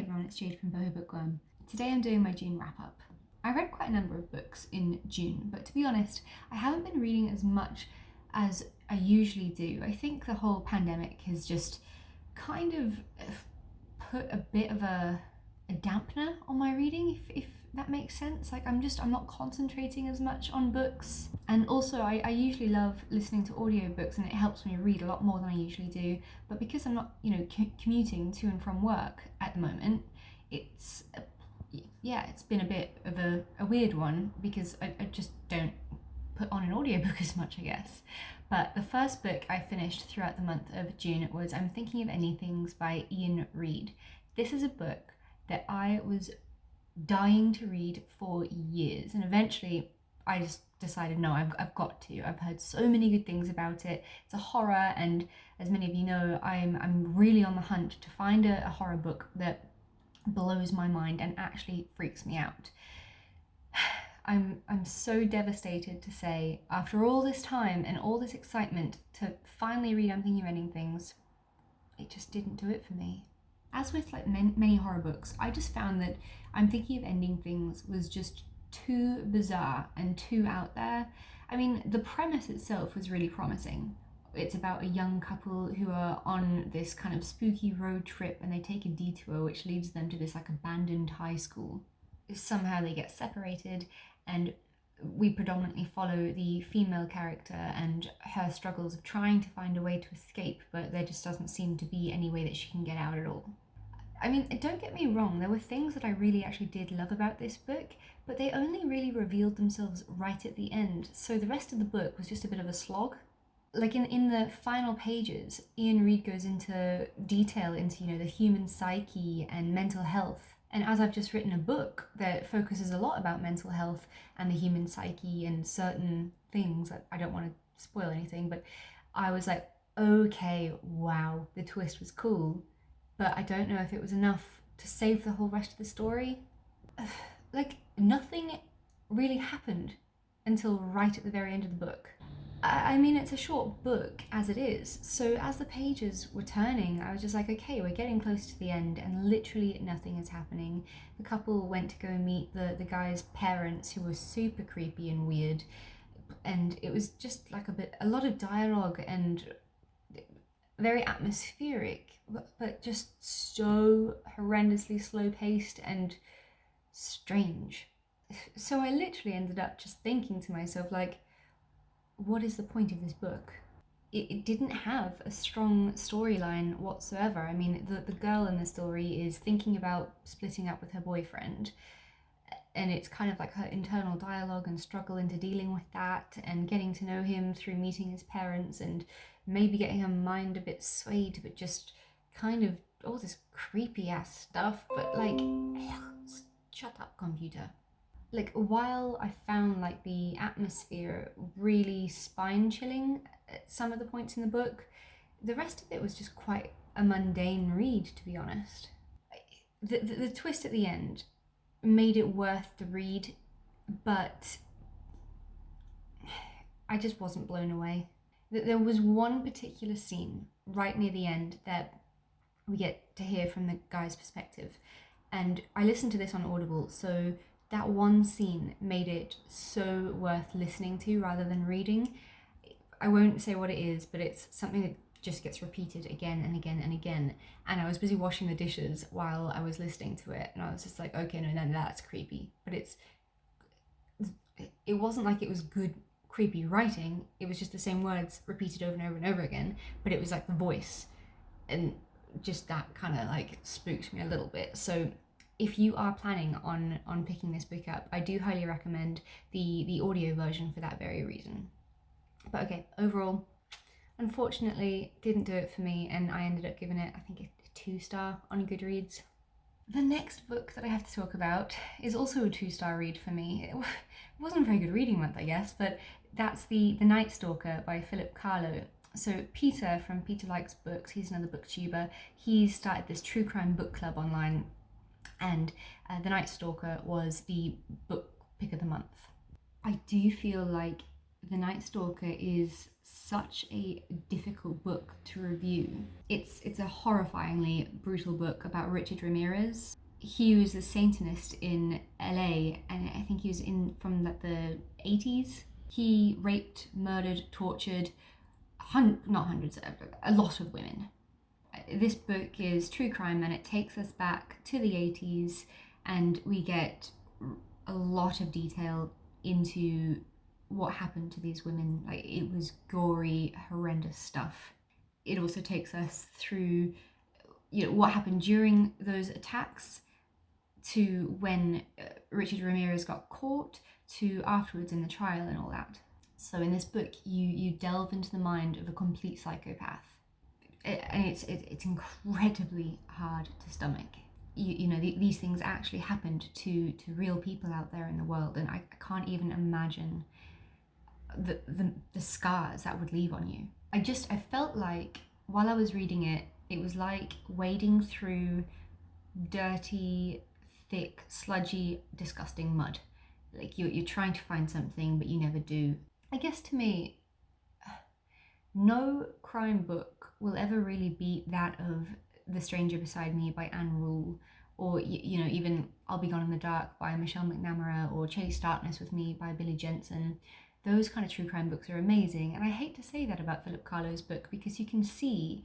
everyone, it's Jade from Boho Bookworm. Today I'm doing my June wrap-up. I read quite a number of books in June, but to be honest, I haven't been reading as much as I usually do. I think the whole pandemic has just kind of put a bit of a dampener on my reading, if that makes sense. Like I'm not concentrating as much on books. And also I usually love listening to audiobooks, and it helps me read a lot more than I usually do. But because I'm not, commuting to and from work at the moment, it's been a bit of a weird one, because I just don't put on an audiobook as much, I guess. But the first book I finished throughout the month of June was I'm Thinking of Anythings by Iain Reid. This is a book that I was dying to read for years, and eventually I just decided, no, I've got to. I've heard so many good things about it. It's a horror, and as many of you know, I'm really on the hunt to find a horror book that blows my mind and actually freaks me out. I'm so devastated to say, after all this time and all this excitement, to finally read I'm Thinking of Ending Things, it just didn't do it for me. As with many horror books, I just found that I'm Thinking of Ending Things was just too bizarre and too out there. I mean, the premise itself was really promising. It's about a young couple who are on this kind of spooky road trip, and they take a detour which leads them to this abandoned high school. Somehow they get separated, and we predominantly follow the female character and her struggles of trying to find a way to escape, but there just doesn't seem to be any way that she can get out at all. I mean, don't get me wrong, there were things that I really actually did love about this book, but they only really revealed themselves right at the end, so the rest of the book was just a bit of a slog. In the final pages, Iain Reid goes into detail into, the human psyche and mental health. And as I've just written a book that focuses a lot about mental health and the human psyche and certain things, I don't want to spoil anything, but I was like, okay, wow, the twist was cool, but I don't know if it was enough to save the whole rest of the story. Nothing really happened until right at the very end of the book. I mean, it's a short book as it is, so as the pages were turning, I was just like, okay, we're getting close to the end, and literally nothing is happening. The couple went to go meet the guy's parents, who were super creepy and weird, and it was just a lot of dialogue and very atmospheric, but just so horrendously slow-paced and strange. So I literally ended up just thinking to myself, what is the point of this book? It didn't have a strong storyline whatsoever. I mean, the girl in the story is thinking about splitting up with her boyfriend, and it's kind of her internal dialogue and struggle into dealing with that, and getting to know him through meeting his parents, and maybe getting her mind a bit swayed, but just kind of all this creepy ass stuff, but shut up, computer. While I found the atmosphere really spine-chilling at some of the points in the book, the rest of it was just quite a mundane read, to be honest. The twist at the end made it worth the read, but I just wasn't blown away. There was one particular scene right near the end that we get to hear from the guy's perspective, and I listened to this on Audible, so that one scene made it so worth listening to rather than reading. I won't say what it is, but it's something that just gets repeated again and again and again. And I was busy washing the dishes while I was listening to it, and I was just like, okay, no, that's creepy. But it wasn't like it was good, creepy writing. It was just the same words repeated over and over and over again, but it was the voice. And just that kind of spooked me a little bit. So if you are planning on picking this book up, I do highly recommend the audio version for that very reason. But okay, overall, unfortunately, didn't do it for me, and I ended up giving it, I think, a 2-star on Goodreads. The next book that I have to talk about is also a 2-star read for me. It wasn't a very good reading month, I guess, but that's the Nightstalker by Carlo. So Peter from Peter Likes Books, he's another booktuber, he's started this true crime book club online, and The Nightstalker was the book pick of the month. I do feel like The Nightstalker is such a difficult book to review. It's a horrifyingly brutal book about Richard Ramirez. He was a Satanist in LA, and I think he was in from the 80s. He raped, murdered, tortured not hundreds, a lot of women. This book is true crime, and it takes us back to the 80s, and we get a lot of detail into what happened to these women. Like, it was gory, horrendous stuff. It also takes us through, what happened during those attacks, to when Richard Ramirez got caught, to afterwards in the trial and all that. So in this book, you delve into the mind of a complete psychopath, and it's incredibly hard to stomach. These things actually happened to real people out there in the world, and I can't even imagine the scars that would leave on you. I felt like while I was reading it, it was like wading through dirty, thick, sludgy, disgusting mud. Like you're trying to find something, but you never do. I guess to me, no crime book will ever really beat that of The Stranger Beside Me by Anne Rule, or even I'll Be Gone in the Dark by Michelle McNamara, or Chase Darkness with Me by Billy Jensen. Those kind of true crime books are amazing, and I hate to say that about Philip Carlo's book, because you can see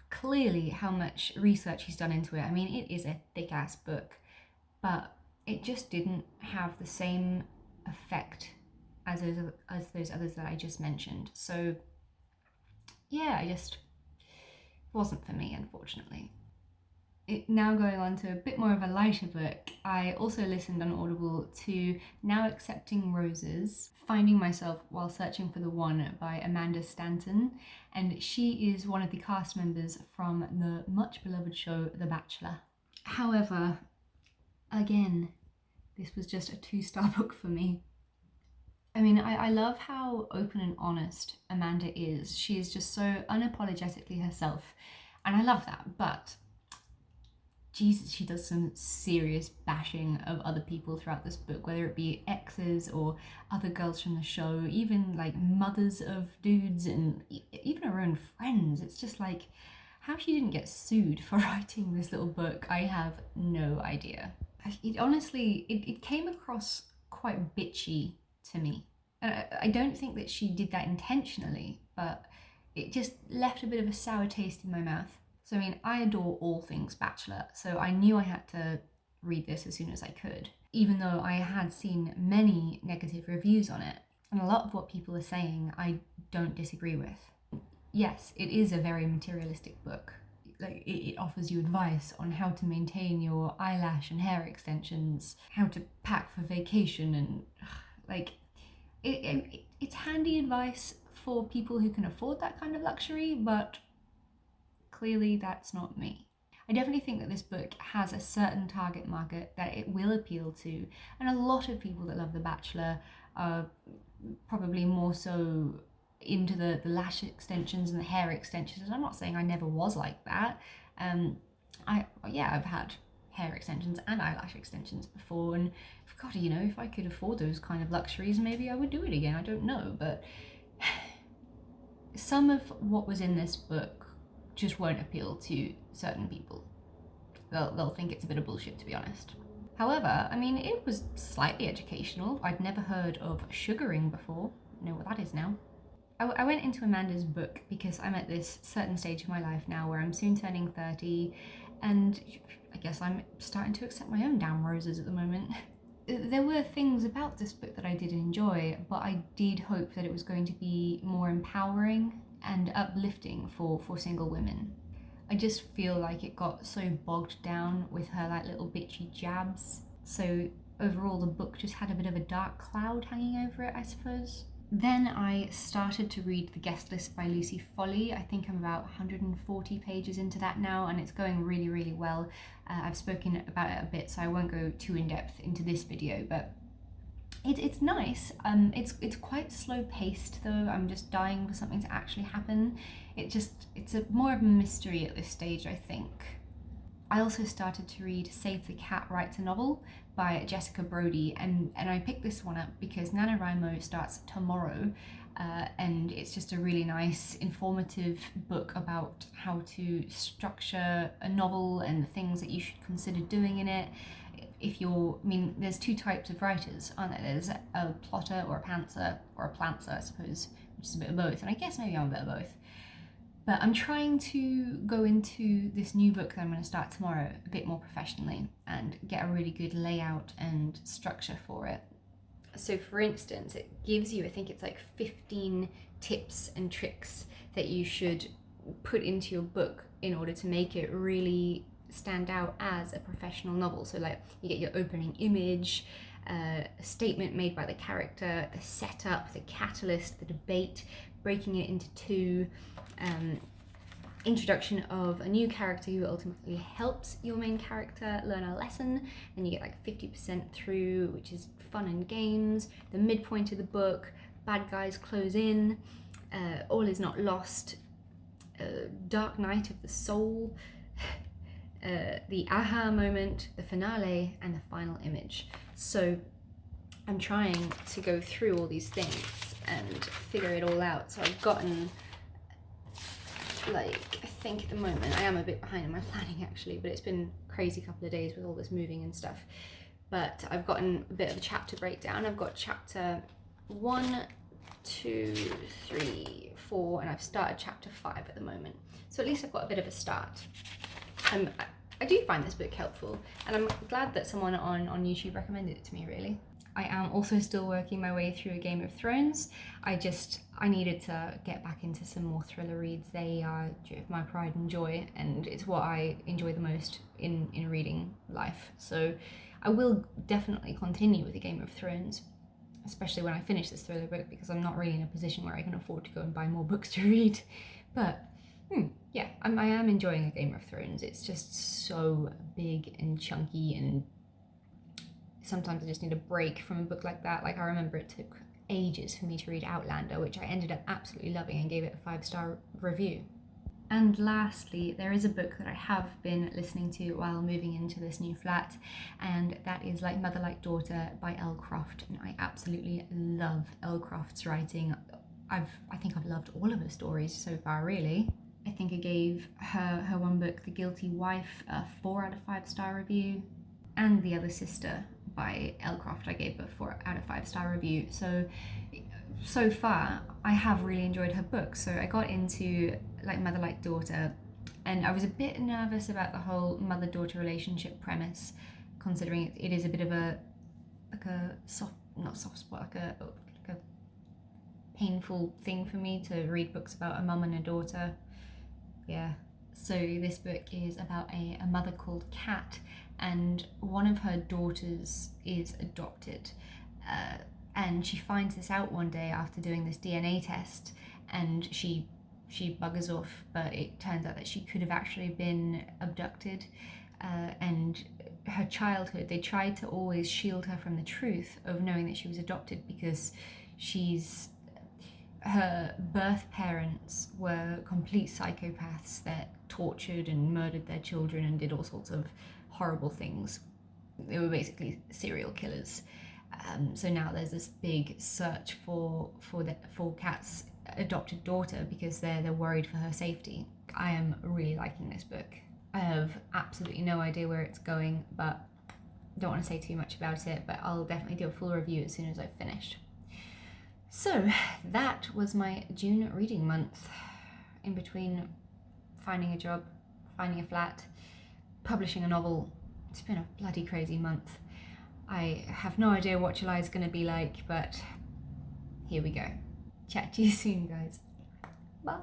clearly how much research he's done into it. I mean, it is a thick-ass book, but it just didn't have the same effect as those others that I just mentioned. So yeah, it just wasn't for me, unfortunately. Now going on to a bit more of a lighter book, I also listened on Audible to Now Accepting Roses, Finding Myself While Searching for the One by Amanda Stanton, and she is one of the cast members from the much beloved show The Bachelor. However, again, this was just a 2-star book for me. I mean, I love how open and honest Amanda is. She is just so unapologetically herself, and I love that, but Jesus, she does some serious bashing of other people throughout this book, whether it be exes or other girls from the show, even like mothers of dudes and even her own friends. It's just like, how she didn't get sued for writing this little book, I have no idea. It came across quite bitchy to me. And I don't think that she did that intentionally, but it just left a bit of a sour taste in my mouth. So I mean, I adore all things Bachelor, so I knew I had to read this as soon as I could, even though I had seen many negative reviews on it. And a lot of what people are saying, I don't disagree with. Yes, it is a very materialistic book. Like, it offers you advice on how to maintain your eyelash and hair extensions, how to pack for vacation, and like, it's handy advice for people who can afford that kind of luxury, but clearly that's not me. I definitely think that this book has a certain target market that it will appeal to, and a lot of people that love The Bachelor are probably more so into the lash extensions and the hair extensions. And I'm not saying I never was like that. I've had hair extensions and eyelash extensions before, and God, if I could afford those kind of luxuries, maybe I would do it again. I don't know, but some of what was in this book just won't appeal to certain people. They'll think it's a bit of bullshit, to be honest. However, I mean, it was slightly educational. I'd never heard of sugaring before. I know what that is now. I went into Amanda's book because I'm at this certain stage of my life now where I'm soon turning 30, and I guess I'm starting to accept my own damn roses at the moment. There were things about this book that I did enjoy, but I did hope that it was going to be more empowering and uplifting for single women. I just feel like it got so bogged down with her like little bitchy jabs. So overall the book just had a bit of a dark cloud hanging over it, I suppose. Then I started to read The Guest List by Lucy Foley. I think I'm about 140 pages into that now, and it's going really, really well. I've spoken about it a bit, so I won't go too in depth into this video, but it's nice. It's quite slow paced though. I'm just dying for something to actually happen. It's more of a mystery at this stage, I think. I also started to read Save the Cat Writes a Novel by Jessica Brody, and I picked this one up because NaNoWriMo starts tomorrow, and it's just a really nice, informative book about how to structure a novel and the things that you should consider doing in it. If you're, I mean, there's two types of writers, aren't there? There's a plotter or a pantser, or a plantser, I suppose, which is a bit of both, and I guess maybe I'm a bit of both. But I'm trying to go into this new book that I'm going to start tomorrow a bit more professionally and get a really good layout and structure for it. So for instance, it gives you, I think it's like 15 tips and tricks that you should put into your book in order to make it really stand out as a professional novel. So like you get your opening image, a statement made by the character, the setup, the catalyst, the debate, breaking it into two, introduction of a new character who ultimately helps your main character learn a lesson, and you get like 50% through, which is fun and games, the midpoint of the book, bad guys close in, all is not lost, dark night of the soul, the aha moment, the finale, and the final image. So I'm trying to go through all these things and figure it all out. So I've gotten, like, I think at the moment, I am a bit behind in my planning actually, but it's been a crazy couple of days with all this moving and stuff. But I've gotten a bit of a chapter breakdown. I've got chapter 1, 2, 3, 4, and I've started chapter 5 at the moment. So at least I've got a bit of a start. I do find this book helpful, and I'm glad that someone on YouTube recommended it to me, really. I am also still working my way through a Game of Thrones. I needed to get back into some more thriller reads. They are my pride and joy, and it's what I enjoy the most in reading life. So I will definitely continue with the Game of Thrones, especially when I finish this thriller book, because I'm not really in a position where I can afford to go and buy more books to read. But yeah, I am enjoying a Game of Thrones. It's just so big and chunky, and sometimes I just need a break from a book like that. Like, I remember it took ages for me to read Outlander, which I ended up absolutely loving and gave it a 5-star review. And lastly, there is a book that I have been listening to while moving into this new flat, and that is Like Mother Like Daughter by Elle Croft, and I absolutely love Elle Croft's writing. I think I've loved all of her stories so far, really. I think I gave her one book, The Guilty Wife, a 4 out of 5-star review, and The Other Sister by Elle Croft I gave a 4 out of 5-star review. So far I have really enjoyed her books. So I got into Like Mother Like Daughter, and I was a bit nervous about the whole mother-daughter relationship premise, considering it is a bit of a not soft spot, like a painful thing for me to read books about a mum and a daughter. Yeah. So this book is about a mother called Kat, and one of her daughters is adopted, and she finds this out one day after doing this DNA test, and she buggers off, but it turns out that she could have actually been abducted, and her childhood, they tried to always shield her from the truth of knowing that she was adopted, because her birth parents were complete psychopaths that tortured and murdered their children and did all sorts of horrible things. They were basically serial killers. So now there's this big search for Kat's adopted daughter, because they're worried for her safety. I am really liking this book. I have absolutely no idea where it's going, but don't want to say too much about it, but I'll definitely do a full review as soon as I've finished. So that was my June reading month, in between finding a job, finding a flat, publishing a novel. It's been a bloody crazy month. I have no idea what July is going to be like, but here we go. Chat to you soon, guys. Bye.